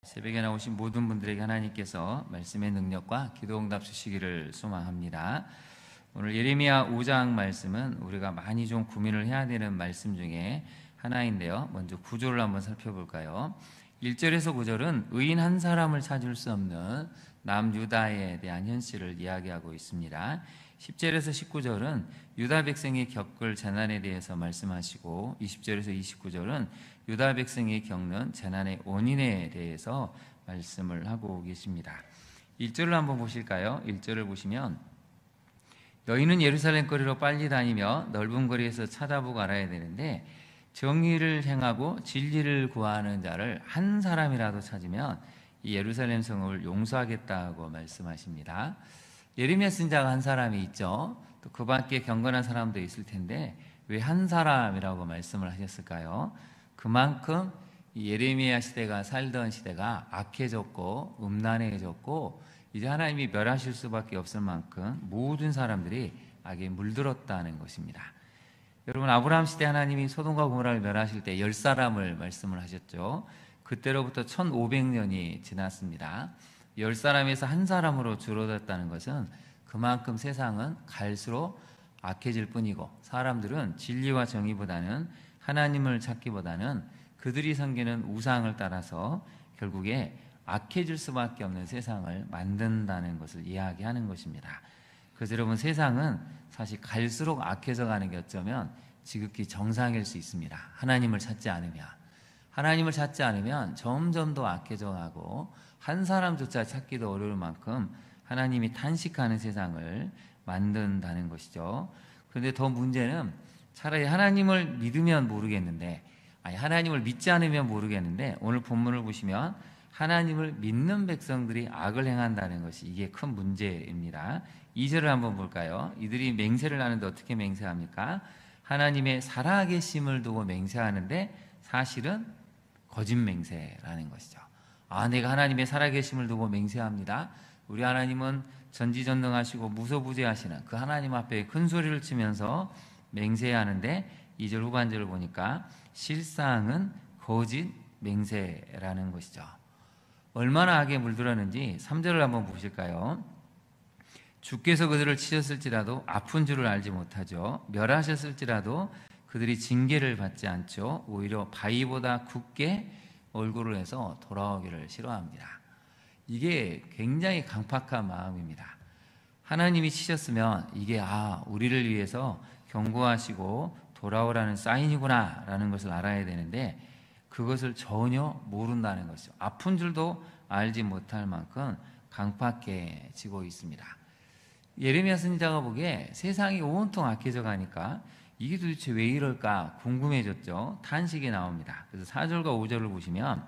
새벽에 나오신 모든 분들에게 하나님께서 말씀의 능력과 기도응답 주시기를 소망합니다. 오늘 예레미야 5장 말씀은 우리가 많이 좀 고민을 해야 되는 말씀 중에 하나인데요. 먼저 구절을 한번 살펴볼까요? 1절에서 9절은 의인 한 사람을 찾을 수 없는 남유다에 대한 현실을 이야기하고 있습니다. 10절에서 19절은 유다 백성이 겪을 재난에 대해서 말씀하시고 20절에서 29절은 유다 백성이 겪는 재난의 원인에 대해서 말씀을 하고 계십니다. 1절을 한번 보실까요? 1절을 보시면 너희는 예루살렘 거리로 빨리 다니며 넓은 거리에서 찾아보고 알아야 되는데 정의를 행하고 진리를 구하는 자를 한 사람이라도 찾으면 이 예루살렘 성을 용서하겠다고 말씀하십니다. 예레미야 선지자가 한 사람이 있죠. 또 그 밖에 경건한 사람도 있을 텐데 왜 한 사람이라고 말씀을 하셨을까요? 그만큼 예레미야 시대가 살던 시대가 악해졌고 음란해졌고 이제 하나님이 멸하실 수밖에 없을 만큼 모든 사람들이 악에 물들었다는 것입니다. 여러분, 아브라함 시대 하나님이 소돔과 고모라를 멸하실 때 10사람을 말씀을 하셨죠. 그때로부터 1500년이 지났습니다. 10사람에서 한 사람으로 줄어들었다는 것은 그만큼 세상은 갈수록 악해질 뿐이고 사람들은 진리와 정의보다는 하나님을 찾기보다는 그들이 섬기는 우상을 따라서 결국에 악해질 수밖에 없는 세상을 만든다는 것을 이야기하는 것입니다. 그래서 여러분, 세상은 사실 갈수록 악해져 가는 게 어쩌면 지극히 정상일 수 있습니다. 하나님을 찾지 않으면 점점 더 악해져 가고 한 사람조차 찾기도 어려울 만큼 하나님이 탄식하는 세상을 만든다는 것이죠. 그런데 더 문제는 차라리 하나님을 믿으면 모르겠는데, 하나님을 믿지 않으면 모르겠는데 오늘 본문을 보시면 하나님을 믿는 백성들이 악을 행한다는 것이 이게 큰 문제입니다. 2절을 한번 볼까요? 이들이 맹세를 하는데 어떻게 맹세합니까? 하나님의 살아계심을 두고 맹세하는데 사실은 거짓 맹세라는 것이죠. 내가 하나님의 살아계심을 두고 맹세합니다. 우리 하나님은 전지전능하시고 무소부재하시는 그 하나님 앞에 큰 소리를 치면서 맹세해야 하는데 2절 후반절을 보니까 실상은 거짓 맹세라는 것이죠. 얼마나 악에 물들었는지 3절을 한번 보실까요? 주께서 그들을 치셨을지라도 아픈 줄을 알지 못하죠. 멸하셨을지라도 그들이 징계를 받지 않죠. 오히려 바위보다 굳게 얼굴을 해서 돌아오기를 싫어합니다. 이게 굉장히 강팍한 마음입니다. 하나님이 치셨으면 이게 우리를 위해서 경고하시고 돌아오라는 사인이구나 라는 것을 알아야 되는데 그것을 전혀 모른다는 것이죠. 아픈 줄도 알지 못할 만큼 강팍해지고 있습니다. 예레미야 선지자가 보기에 세상이 온통 악해져 가니까 이게 도대체 왜 이럴까 궁금해졌죠. 탄식이 나옵니다. 그래서 4절과 5절을 보시면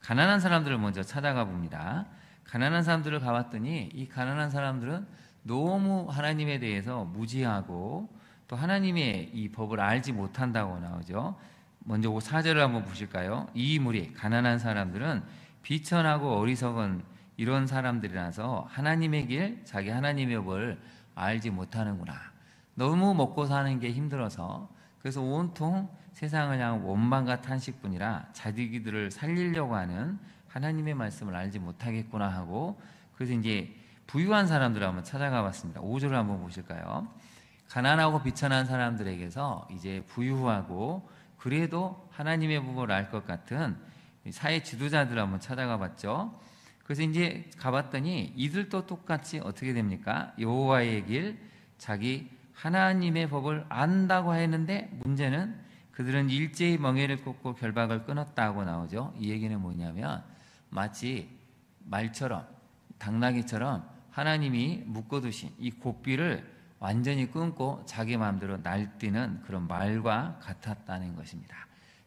가난한 사람들을 먼저 찾아가 봅니다. 가난한 사람들을 가봤더니 이 가난한 사람들은 너무 하나님에 대해서 무지하고 또 하나님의 이 법을 알지 못한다고 나오죠. 먼저 4절을 한번 보실까요? 이 무리 가난한 사람들은 비천하고 어리석은 이런 사람들이라서 하나님의 길, 자기 하나님의 법을 알지 못하는구나. 너무 먹고 사는 게 힘들어서 그래서 온통 세상을 향한 원망과 탄식뿐이라 자기들을 살리려고 하는 하나님의 말씀을 알지 못하겠구나 하고 그래서 이제 부유한 사람들을 한번 찾아가 봤습니다. 5절을 한번 보실까요? 가난하고 비천한 사람들에게서 이제 부유하고 그래도 하나님의 법을 알 것 같은 사회 지도자들을 한번 찾아가 봤죠. 그래서 이제 가봤더니 이들도 똑같이 어떻게 됩니까? 여호와의 길, 자기 하나님의 법을 안다고 했는데 문제는 그들은 일제히 멍에를 꽂고 결박을 끊었다고 나오죠. 이 얘기는 뭐냐면 마치 말처럼 당나귀처럼 하나님이 묶어두신 이 고삐를 완전히 끊고 자기 마음대로 날뛰는 그런 말과 같았다는 것입니다.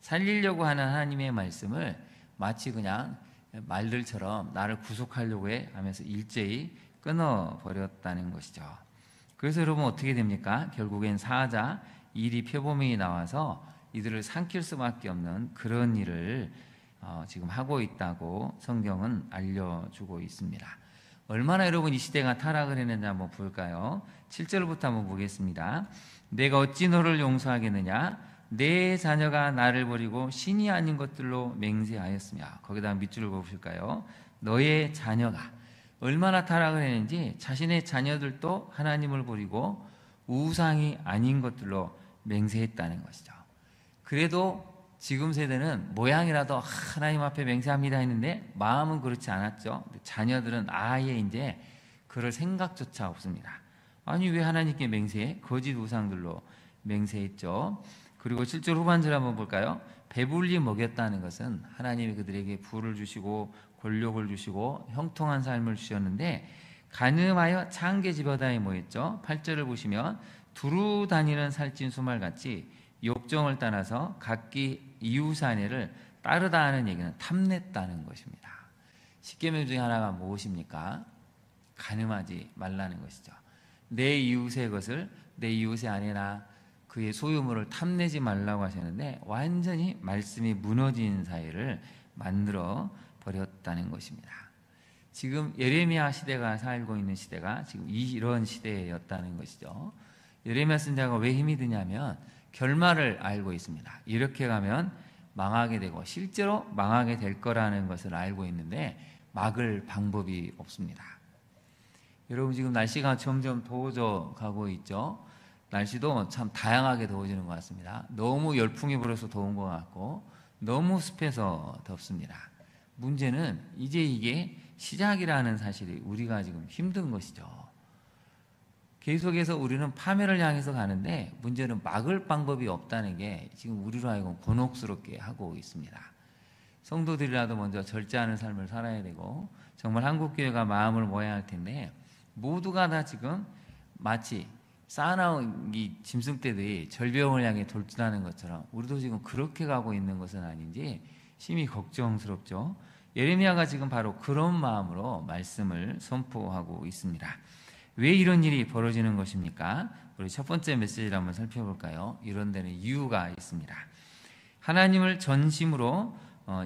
살리려고 하는 하나님의 말씀을 마치 그냥 말들처럼 나를 구속하려고 해 하면서 일제히 끊어버렸다는 것이죠. 그래서 여러분 어떻게 됩니까? 결국엔 사자 일이 표범이 나와서 이들을 삼킬 수밖에 없는 그런 일을 지금 하고 있다고 성경은 알려주고 있습니다. 얼마나 여러분 이 시대가 타락을 했는지 한번 볼까요? 7절부터 한번 보겠습니다. 내가 어찌 너를 용서하겠느냐? 내 자녀가 나를 버리고 신이 아닌 것들로 맹세하였으며, 거기다 밑줄을 보실까요? 너의 자녀가 얼마나 타락을 했는지 자신의 자녀들도 하나님을 버리고 우상이 아닌 것들로 맹세했다는 것이죠. 그래도 지금 세대는 모양이라도 하나님 앞에 맹세합니다 했는데 마음은 그렇지 않았죠. 자녀들은 아예 이제 그럴 생각조차 없습니다. 아니 왜 하나님께 맹세해? 거짓 우상들로 맹세했죠. 그리고 7절 후반절 한번 볼까요? 배불리 먹였다는 것은 하나님이 그들에게 부를 주시고 권력을 주시고 형통한 삶을 주셨는데, 간음하여 창개지 바다에 모였죠. 8절을 보시면 두루 다니는 살찐 수말같이 욕정을 따라서 각기 이웃사내를 따르다 하는 얘기는 탐냈다는 것입니다. 십계명 중에 하나가 무엇입니까? 간음하지 말라는 것이죠. 내 이웃의 것을 내 이웃의 아내나 그의 소유물을 탐내지 말라고 하셨는데, 완전히 말씀이 무너진 사회를 만들어 버렸다는 것입니다. 지금 예레미야 시대가 살고 있는 시대가 지금 이런 시대였다는 것이죠. 예레미야 선지자가 왜 힘이 드냐면 결말을 알고 있습니다. 이렇게 가면 망하게 되고 실제로 망하게 될 거라는 것을 알고 있는데 막을 방법이 없습니다. 여러분, 지금 날씨가 점점 더워져 가고 있죠. 날씨도 참 다양하게 더워지는 것 같습니다. 너무 열풍이 불어서 더운 것 같고 너무 습해서 덥습니다. 문제는 이제 이게 시작이라는 사실이 우리가 지금 힘든 것이죠. 계속해서 우리는 파멸을 향해서 가는데 문제는 막을 방법이 없다는 게 지금 우리로 하여금 곤혹스럽게 하고 있습니다. 성도들이라도 먼저 절제하는 삶을 살아야 되고 정말 한국교회가 마음을 모아야 할 텐데, 모두가 다 지금 마치 쌓아놓은 이 짐승떼들이 절벽을 향해 돌진하는 것처럼 우리도 지금 그렇게 가고 있는 것은 아닌지 심히 걱정스럽죠. 예레미야가 지금 바로 그런 마음으로 말씀을 선포하고 있습니다. 왜 이런 일이 벌어지는 것입니까? 우리 첫 번째 메시지를 한번 살펴볼까요? 이런 데는 이유가 있습니다. 하나님을 전심으로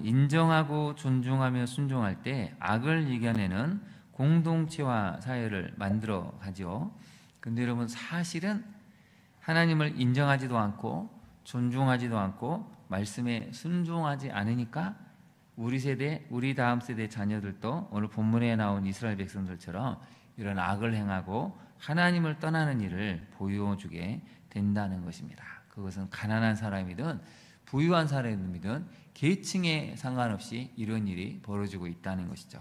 인정하고 존중하며 순종할 때 악을 이겨내는 공동체와 사회를 만들어 가죠. 근데 여러분, 사실은 하나님을 인정하지도 않고 존중하지도 않고 말씀에 순종하지 않으니까 우리 세대, 우리 다음 세대 자녀들도 오늘 본문에 나온 이스라엘 백성들처럼 이런 악을 행하고 하나님을 떠나는 일을 보여주게 된다는 것입니다. 그것은 가난한 사람이든 부유한 사람이든 계층에 상관없이 이런 일이 벌어지고 있다는 것이죠.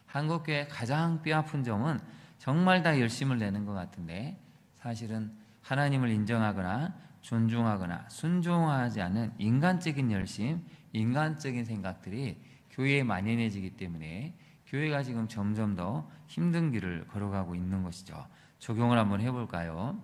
한국교회의 가장 뼈아픈 점은 정말 다 열심을 내는 것 같은데 사실은 하나님을 인정하거나 존중하거나 순종하지 않는 인간적인 열심, 인간적인 생각들이 교회에 만연해지기 때문에 교회가 지금 점점 더 힘든 길을 걸어가고 있는 것이죠. 적용을 한번 해볼까요?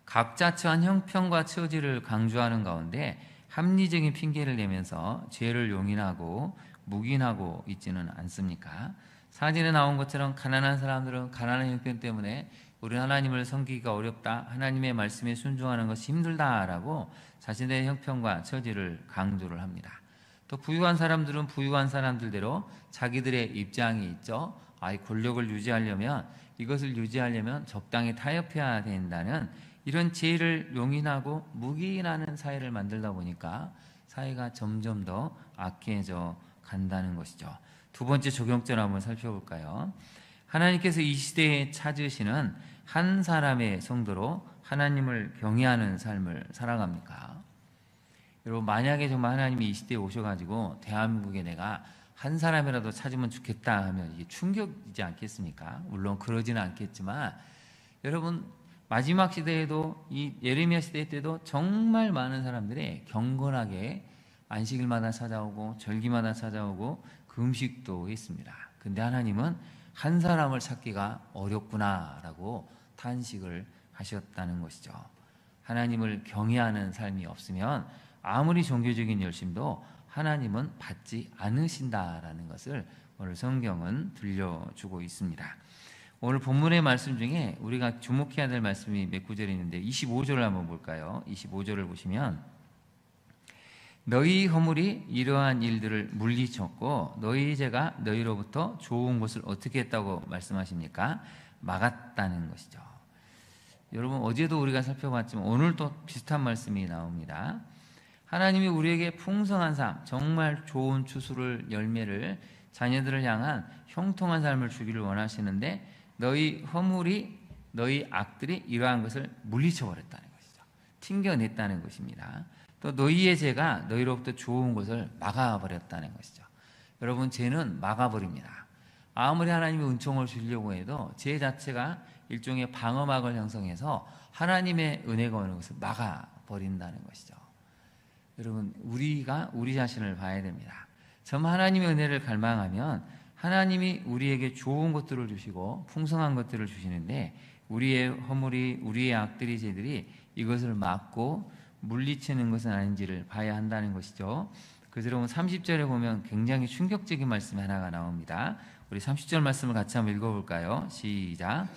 각자 처한 형편과 처지를 강조하는 가운데 합리적인 핑계를 내면서 죄를 용인하고 묵인하고 있지는 않습니까? 사진에 나온 것처럼 가난한 사람들은 가난한 형편 때문에 우리 하나님을 섬기기가 어렵다, 하나님의 말씀에 순종하는 것이 힘들다라고 자신의 형편과 처지를 강조를 합니다. 또 부유한 사람들은 부유한 사람들대로 자기들의 입장이 있죠. 권력을 유지하려면, 이것을 유지하려면 적당히 타협해야 된다는 이런 죄를 용인하고 묵인하는 사회를 만들다 보니까 사회가 점점 더 악해져 간다는 것이죠. 두 번째 적용점 한번 살펴볼까요? 하나님께서 이 시대에 찾으시는 한 사람의 성도로 하나님을 경외하는 삶을 살아갑니까? 여러분, 만약에 정말 하나님이 이 시대에 오셔가지고 대한민국에 내가 한 사람이라도 찾으면 좋겠다 하면 이게 충격이지 않겠습니까? 물론 그러지는 않겠지만, 여러분, 마지막 시대에도 이 예레미야 시대 때도 정말 많은 사람들이 경건하게 안식일마다 찾아오고 절기마다 찾아오고 금식도 했습니다. 근데 하나님은 한 사람을 찾기가 어렵구나라고 탄식을 하셨다는 것이죠. 하나님을 경외하는 삶이 없으면 아무리 종교적인 열심도 하나님은 받지 않으신다라는 것을 오늘 성경은 들려주고 있습니다. 오늘 본문의 말씀 중에 우리가 주목해야 될 말씀이 몇 구절이 있는데 25절을 한번 볼까요? 25절을 보시면 너희 허물이 이러한 일들을 물리쳤고 너희 죄가 너희로부터 좋은 것을 어떻게 했다고 말씀하십니까? 막았다는 것이죠. 여러분 어제도 우리가 살펴봤지만 오늘 또 비슷한 말씀이 나옵니다. 하나님이 우리에게 풍성한 삶, 정말 좋은 추수를 열매를 자녀들을 향한 형통한 삶을 주기를 원하시는데 너희 허물이 너희 악들이 이러한 것을 물리쳐 버렸다는 것이죠. 튕겨냈다는 것입니다. 또 너희의 죄가 너희로부터 좋은 것을 막아버렸다는 것이죠. 여러분 죄는 막아버립니다. 아무리 하나님이 은총을 주려고 해도 죄 자체가 일종의 방어막을 형성해서 하나님의 은혜가 오는 것을 막아버린다는 것이죠. 여러분 우리가 우리 자신을 봐야 됩니다. 정말 하나님의 은혜를 갈망하면 하나님이 우리에게 좋은 것들을 주시고 풍성한 것들을 주시는데 우리의 허물이 우리의 악들이 죄들이 이것을 막고 물리치는 것은 아닌지를 봐야 한다는 것이죠. 그래서 여러분 30절에 보면 굉장히 충격적인 말씀이 하나가 나옵니다. 우리 30절 말씀을 같이 한번 읽어볼까요? 시작.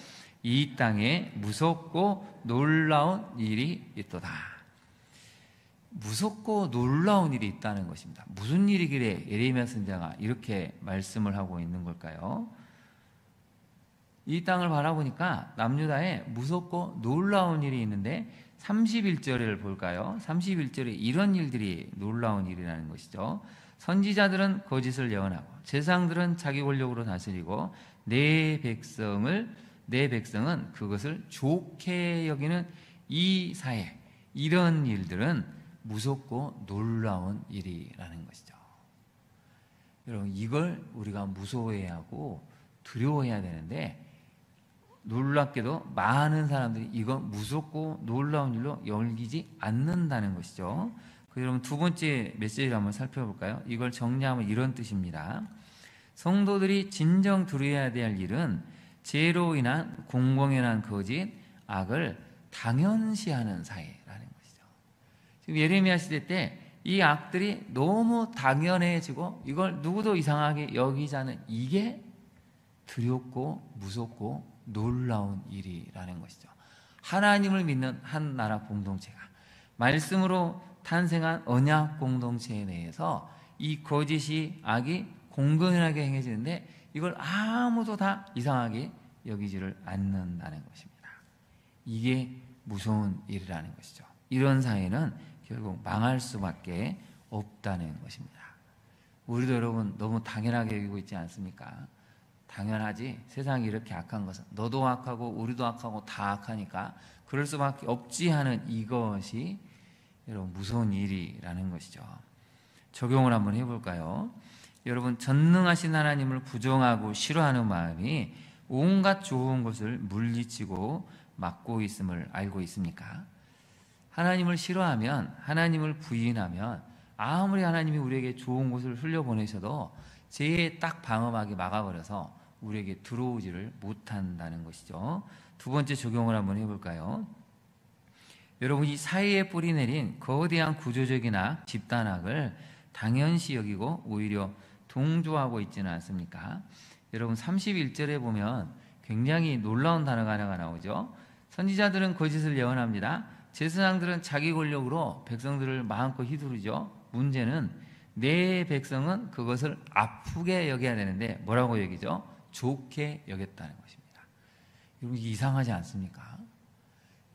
이 땅에 무섭고 놀라운 일이 있도다. 무섭고 놀라운 일이 있다는 것입니다. 무슨 일이길래 예레미야 선지자가 이렇게 말씀을 하고 있는 걸까요? 이 땅을 바라보니까 남유다에 무섭고 놀라운 일이 있는데 31절을 볼까요? 31절에 이런 일들이 놀라운 일이라는 것이죠. 선지자들은 거짓을 예언하고 제사장들은 자기 권력으로 다스리고 내 백성은 그것을 좋게 여기는 이 사회, 이런 일들은 무섭고 놀라운 일이라는 것이죠. 여러분 이걸 우리가 무서워해야 하고 두려워해야 되는데 놀랍게도 많은 사람들이 이건 무섭고 놀라운 일로 여기지 않는다는 것이죠. 여러분 두 번째 메시지를 한번 살펴볼까요? 이걸 정리하면 이런 뜻입니다. 성도들이 진정 두려워해야 될 일은 죄로 인한 공공에 인한 거짓, 악을 당연시하는 사회라는 것이죠. 지금 예레미야 시대 때 이 악들이 너무 당연해지고 이걸 누구도 이상하게 여기지 않은 이게 두렵고 무섭고 놀라운 일이라는 것이죠. 하나님을 믿는 한 나라 공동체가 말씀으로 탄생한 언약 공동체에 대해서 이 거짓이 악이 공공연하게 행해지는데 이걸 아무도 다 이상하게 여기지를 않는다는 것입니다. 이게 무서운 일이라는 것이죠. 이런 사회는 결국 망할 수밖에 없다는 것입니다. 우리도 여러분 너무 당연하게 여기고 있지 않습니까? 당연하지. 세상이 이렇게 악한 것은 너도 악하고 우리도 악하고 다 악하니까 그럴 수밖에 없지 하는 이것이 여러분 무서운 일이라는 것이죠. 적용을 한번 해볼까요? 여러분 전능하신 하나님을 부정하고 싫어하는 마음이 온갖 좋은 것을 물리치고 막고 있음을 알고 있습니까? 하나님을 싫어하면 하나님을 부인하면 아무리 하나님이 우리에게 좋은 것을 흘려보내셔도 죄의 딱 방어막이 막아버려서 우리에게 들어오지를 못한다는 것이죠. 두 번째 적용을 한번 해볼까요? 여러분 이 사회에 뿌리 내린 거대한 구조적인 악, 집단악을 당연시 여기고 오히려 동조하고 있지는 않습니까? 여러분 31절에 보면 굉장히 놀라운 단어가 하나가 나오죠. 선지자들은 거짓을 예언합니다. 제사장들은 자기 권력으로 백성들을 마음껏 휘두르죠. 문제는 내 백성은 그것을 아프게 여겨야 되는데 뭐라고 여기죠? 좋게 여겼다는 것입니다. 여러분 이상하지 않습니까?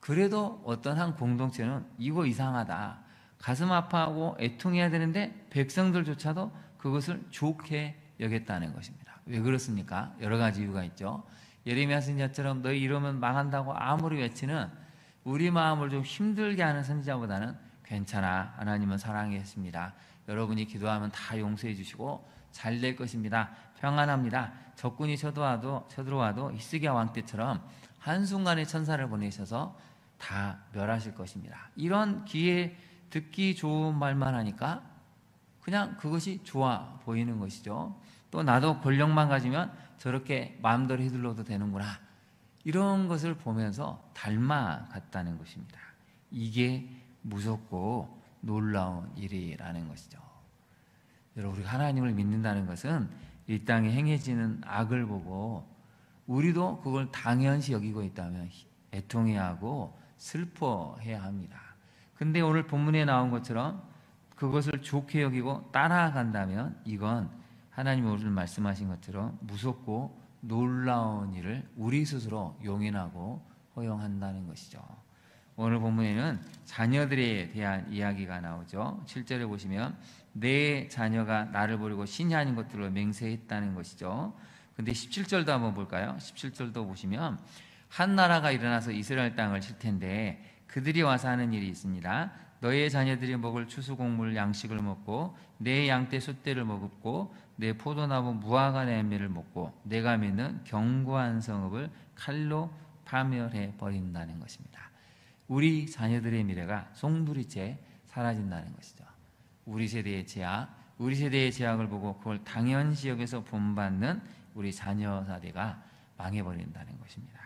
그래도 어떤 한 공동체는 이거 이상하다, 가슴 아파하고 애통해야 되는데 백성들조차도 그것을 좋게 여겼다는 것입니다. 왜 그렇습니까? 여러 가지 이유가 있죠. 예레미야 선지자처럼 너희 이러면 망한다고 아무리 외치는 우리 마음을 좀 힘들게 하는 선지자보다는 괜찮아, 하나님은 사랑했습니다, 여러분이 기도하면 다 용서해 주시고 잘 될 것입니다, 평안합니다, 적군이 쳐들어와도 히스기야 왕 때처럼 한순간에 천사를 보내셔서 다 멸하실 것입니다. 이런 귀에 듣기 좋은 말만 하니까 그냥 그것이 좋아 보이는 것이죠. 또 나도 권력만 가지면 저렇게 마음대로 휘둘러도 되는구나, 이런 것을 보면서 닮아갔다는 것입니다. 이게 무섭고 놀라운 일이라는 것이죠. 여러분 우리가 하나님을 믿는다는 것은 이 땅에 행해지는 악을 보고 우리도 그걸 당연시 여기고 있다면 애통해야 하고 슬퍼해야 합니다. 근데 오늘 본문에 나온 것처럼 그것을 좋게 여기고 따라간다면 이건 하나님이 오늘 말씀하신 것처럼 무섭고 놀라운 일을 우리 스스로 용인하고 허용한다는 것이죠. 오늘 본문에는 자녀들에 대한 이야기가 나오죠. 7절에 보시면 내 자녀가 나를 버리고 신이 아닌 것들로 맹세했다는 것이죠. 근데 17절도 한번 볼까요? 17절도 보시면 한 나라가 일어나서 이스라엘 땅을 칠 텐데 그들이 와서 하는 일이 있습니다. 너의 자녀들이 먹을 추수곡물 양식을 먹고 내 양떼 숫대를 먹고 내 포도나무 무화과 열매를 먹고 내가 맺는 견고한 성읍을 칼로 파멸해 버린다는 것입니다. 우리 자녀들의 미래가 송두리째 사라진다는 것이죠. 우리 세대의 죄악, 우리 세대의 죄악을 보고 그걸 당연시 여겨서 본받는 우리 자녀 세대가 망해버린다는 것입니다.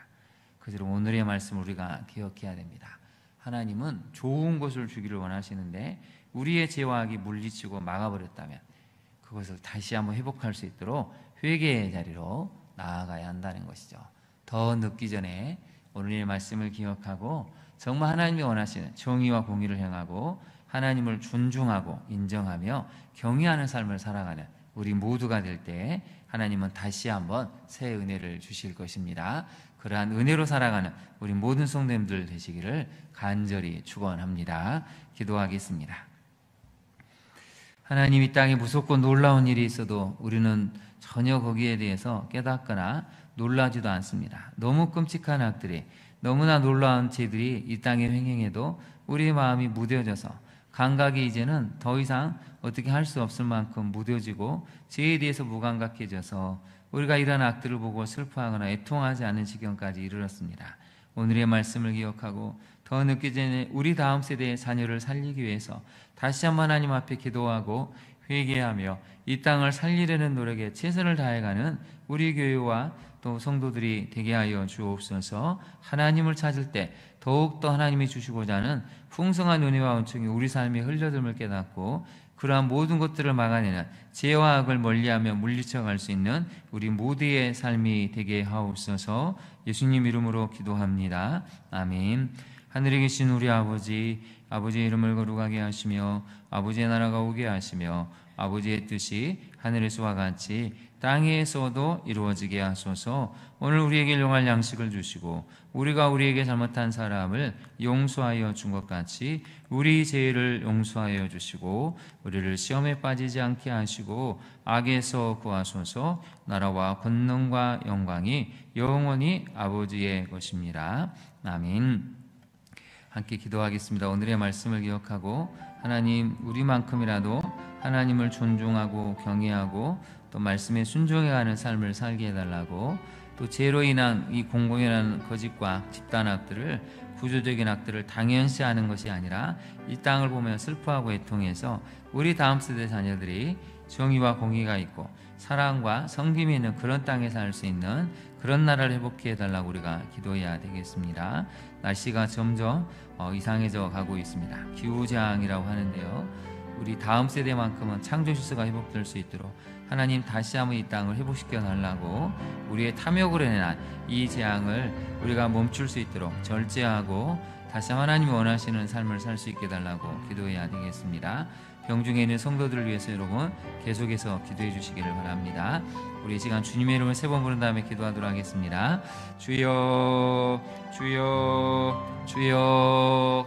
그래서 오늘의 말씀을 우리가 기억해야 됩니다. 하나님은 좋은 것을 주기를 원하시는데 우리의 죄와 악이 물리치고 막아버렸다면 그것을 다시 한번 회복할 수 있도록 회개의 자리로 나아가야 한다는 것이죠. 더 늦기 전에 오늘의 말씀을 기억하고 정말 하나님이 원하시는 정의와 공의를 행하고 하나님을 존중하고 인정하며 경외하는 삶을 살아가는 우리 모두가 될 때 하나님은 다시 한번 새 은혜를 주실 것입니다. 그러한 은혜로 살아가는 우리 모든 성도님들 되시기를 간절히 축원합니다. 기도하겠습니다. 하나님, 이 땅에 무섭고 놀라운 일이 있어도 우리는 전혀 거기에 대해서 깨닫거나 놀라지도 않습니다. 너무 끔찍한 악들이, 너무나 놀라운 죄들이 이 땅에 횡행해도 우리의 마음이 무뎌져서 감각이 이제는 더 이상 어떻게 할 수 없을 만큼 무뎌지고 죄에 대해서 무감각해져서 우리가 이러한 악들을 보고 슬퍼하거나 애통하지 않는 지경까지 이르렀습니다. 오늘의 말씀을 기억하고 더 늦기 전에 우리 다음 세대의 자녀를 살리기 위해서 다시 한번 하나님 앞에 기도하고 회개하며 이 땅을 살리려는 노력에 최선을 다해가는 우리 교회와 또 성도들이 되게 하여 주옵소서. 하나님을 찾을 때 더욱더 하나님이 주시고자 하는 풍성한 은혜와 은총이 우리 삶에 흘려들음을 깨닫고 그러한 모든 것들을 막아내는 죄와 악을 멀리하며 물리쳐갈 수 있는 우리 모두의 삶이 되게 하옵소서. 예수님 이름으로 기도합니다. 아멘. 하늘에 계신 우리 아버지, 아버지의 이름을 거룩하게 하시며 아버지의 나라가 오게 하시며 아버지의 뜻이 하늘에서와 같이 땅에서도 이루어지게 하소서. 오늘 우리에게 일용할 양식을 주시고 우리가 우리에게 잘못한 사람을 용서하여 준 것 같이 우리 죄를 용서하여 주시고 우리를 시험에 빠지지 않게 하시고 악에서 구하소서. 나라와 권능과 영광이 영원히 아버지의 것입니다. 아멘. 함께 기도하겠습니다. 오늘의 말씀을 기억하고 하나님, 우리만큼이라도 하나님을 존중하고 경외하고 또 말씀에 순종해가는 삶을 살게 해달라고, 또 죄로 인한 이 공공연한 거짓과 집단 악들을, 구조적인 악들을 당연시 하는 것이 아니라 이 땅을 보며 슬퍼하고 애통해서 우리 다음 세대 자녀들이 정의와 공의가 있고 사랑과 섬김이 있는 그런 땅에 살 수 있는 그런 나라를 회복해 달라고 우리가 기도해야 되겠습니다. 날씨가 점점 이상해져 가고 있습니다. 기후재앙이라고 하는데요, 우리 다음 세대만큼은 창조 질서가 회복될 수 있도록 하나님 다시 한번 이 땅을 회복시켜 달라고, 우리의 탐욕으로 인한 이 재앙을 우리가 멈출 수 있도록 절제하고 다시 하나님이 원하시는 삶을 살 수 있게 달라고 기도해야 되겠습니다. 병중에 있는 성도들을 위해서 여러분 계속해서 기도해 주시기를 바랍니다. 우리 이 시간 주님의 이름을 세 번 부른 다음에 기도하도록 하겠습니다. 주여, 주여, 주여.